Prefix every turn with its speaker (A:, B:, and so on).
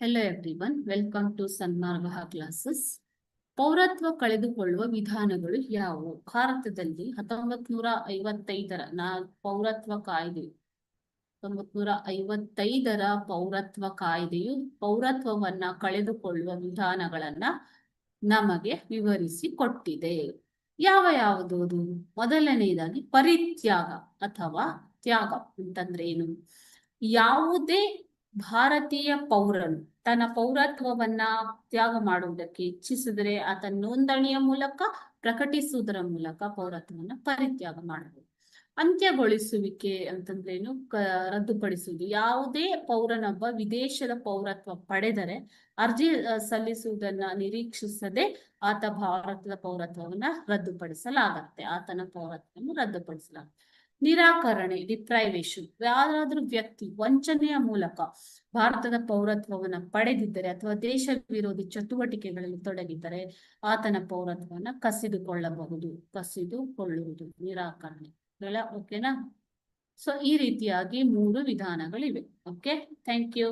A: Hello everyone, welcome to Sanmarga classes. ಪೌರತ್ವ ಕಳೆದುಕೊಳ್ಳುವ ವಿಧಾನಗಳು ಯಾವುವು? ಭಾರತದಲ್ಲಿ 1955ರ ಪೌರತ್ವ ಕಾಯ್ದೆ 1955ರ ಪೌರತ್ವ ಕಾಯ್ದೆಯು ಪೌರತ್ವವನ್ನ ಕಳೆದುಕೊಳ್ಳುವ ವಿಧಾನಗಳನ್ನ ನಮಗೆ ವಿವರಿಸಿ ಕೊಟ್ಟಿದೆ. ಯಾವುದು ಅದು? ಮೊದಲನೆಯದಾಗಿ ಪರಿತ್ಯಾಗ ಅಥವಾ ತ್ಯಾಗ ಅಂತಂದ್ರೆ ಏನು? ಯಾವುದೇ ಭಾರತೀಯ ಪೌರನು ತನ್ನ ಪೌರತ್ವವನ್ನ ತ್ಯಾಗ ಮಾಡುವುದಕ್ಕೆ ಇಚ್ಛಿಸಿದರೆ ಆತ ನೋಂದಣಿಯ ಮೂಲಕ ಪ್ರಕಟಿಸುವುದರ ಮೂಲಕ ಪೌರತ್ವವನ್ನ ಪರಿತ್ಯಾಗ ಮಾಡಬಹುದು. ಅಂತ್ಯಗೊಳಿಸುವಿಕೆ ಅಂತಂದ್ರೇನು? ರದ್ದುಪಡಿಸುವುದು. ಯಾವುದೇ ಪೌರನೊಬ್ಬ ವಿದೇಶದ ಪೌರತ್ವ ಪಡೆದರೆ ಅರ್ಜಿ ಸಲ್ಲಿಸುವುದನ್ನ ನಿರೀಕ್ಷಿಸದೆ ಆತ ಭಾರತದ ಪೌರತ್ವವನ್ನ ರದ್ದುಪಡಿಸಲಾಗತ್ತೆ. ಆತನ ಪೌರತ್ವವನ್ನು ರದ್ದುಪಡಿಸಲಾಗುತ್ತೆ. ನಿರಾಕರಣೆ, ಡಿಪ್ರೈವೇಶನ್. ಯಾರಾದ್ರೂ ವ್ಯಕ್ತಿ ವಂಚನೆಯ ಮೂಲಕ ಭಾರತದ ಪೌರತ್ವವನ್ನ ಪಡೆದಿದ್ದರೆ ಅಥವಾ ದೇಶ ವಿರೋಧಿ ಚಟುವಟಿಕೆಗಳಲ್ಲಿ ತೊಡಗಿದ್ದರೆ ಆತನ ಪೌರತ್ವವನ್ನ ಕಸಿದುಕೊಳ್ಳುವುದು ನಿರಾಕರಣೆ. ಓಕೆನಾ? ಸೊ ಈ ರೀತಿಯಾಗಿ 3 ವಿಧಾನಗಳಿವೆ. Okay, thank you.